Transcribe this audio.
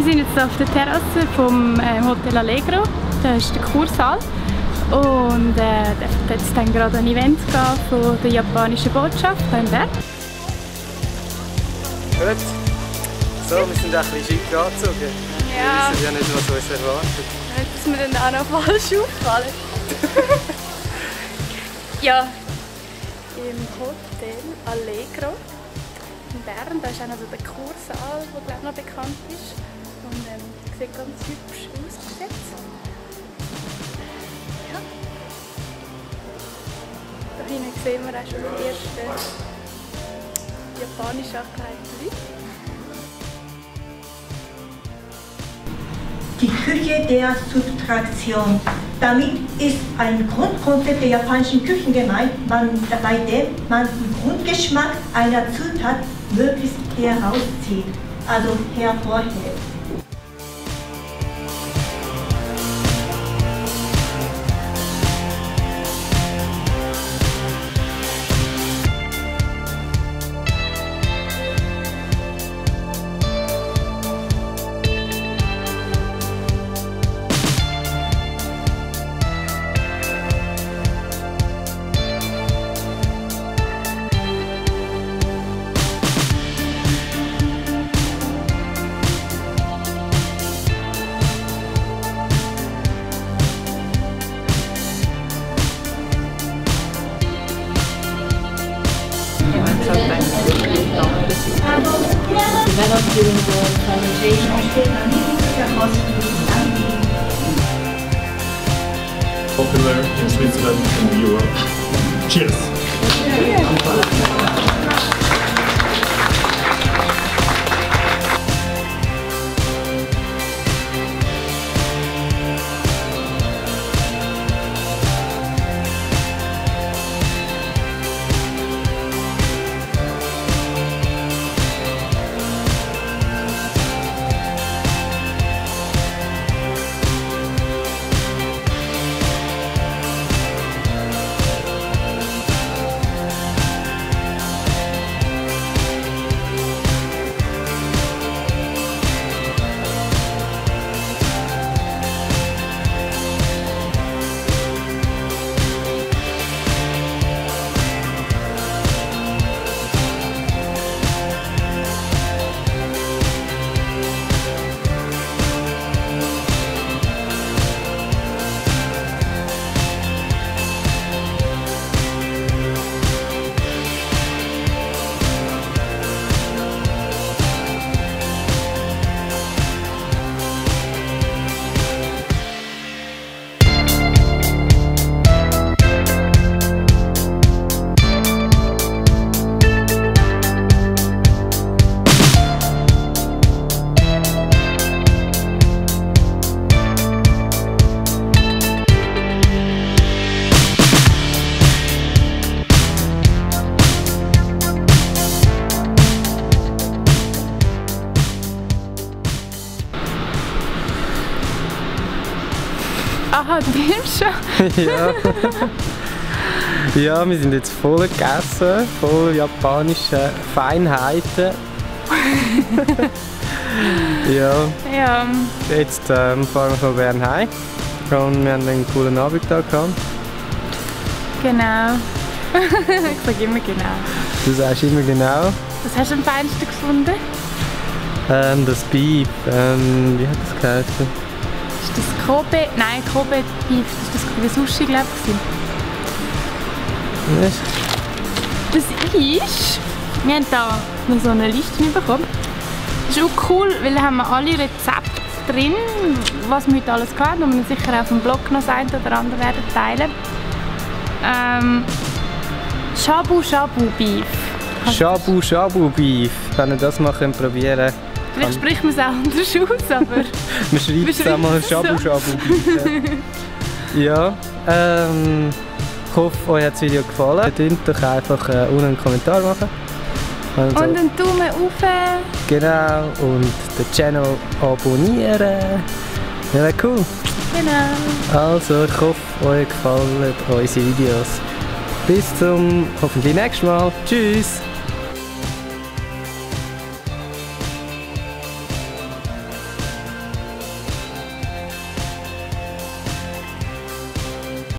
Wir sind jetzt auf der Terrasse vom Hotel Allegro. Da ist der Kursaal. Und da wird jetzt dann gerade ein Event gehen von der japanischen Botschaft hier in Bern. Gut. So, wir sind ein bisschen schick angezogen. Ja. Wir wissen ja nicht, was uns erwartet. Nicht, dass wir dann auch noch falsch auffallen. Ja, im Hotel Allegro in Bern. Da ist auch noch so der Kursaal, der glaube noch bekannt ist. Und sieht ganz hübsch aus bis jetzt. Ja. Da hinten sehen wir auch schon die ersten japanisch angekleideten Leute. Die Küche der Subtraktion. Damit ist ein Grundkonzept der japanischen Küchen gemeint, bei dem man den Grundgeschmack einer Zutat möglichst herauszieht, also hervorhebt. Developed during the fermentation. Popular in Switzerland and Europe. Cheers! Aha, du filmst schon? Ja. Ja, wir sind jetzt voll gegessen, voll japanische Feinheiten. Ja. Ja. Jetzt fahren wir von Bern heim und wir haben einen coolen Nachmittag gehabt. Genau. Ich sage immer genau. Du sagst immer genau. Was hast du am feinsten gefunden? Das Beef, wie hat das geheißen? Ist das Kobe? Nein, Kobe Beef. Das war das Sushi, glaube ich. Das ist... Wir haben hier noch so eine Liste bekommen. Das ist auch cool, weil da haben wir alle Rezepte drin, was wir heute alles hatten, und wir sicher auf dem Blog noch das eine oder andere werden teilen. Shabu Shabu Beef. Shabu Shabu Beef. Wenn ihr das mal probieren könnt. Vielleicht spricht man es auch anders aus, aber... Man schreibt es einmal Shabu Shabu Beef. Ja, ich hoffe, euch hat das Video gefallen. Könnt doch einfach unten einen Kommentar machen. Und einen Daumen hoch. Genau, und den Channel abonnieren. Ja, cool. Genau. Also, ich hoffe, euch gefallen unsere Videos. Bis zum hoffentlich nächsten Mal. Tschüss!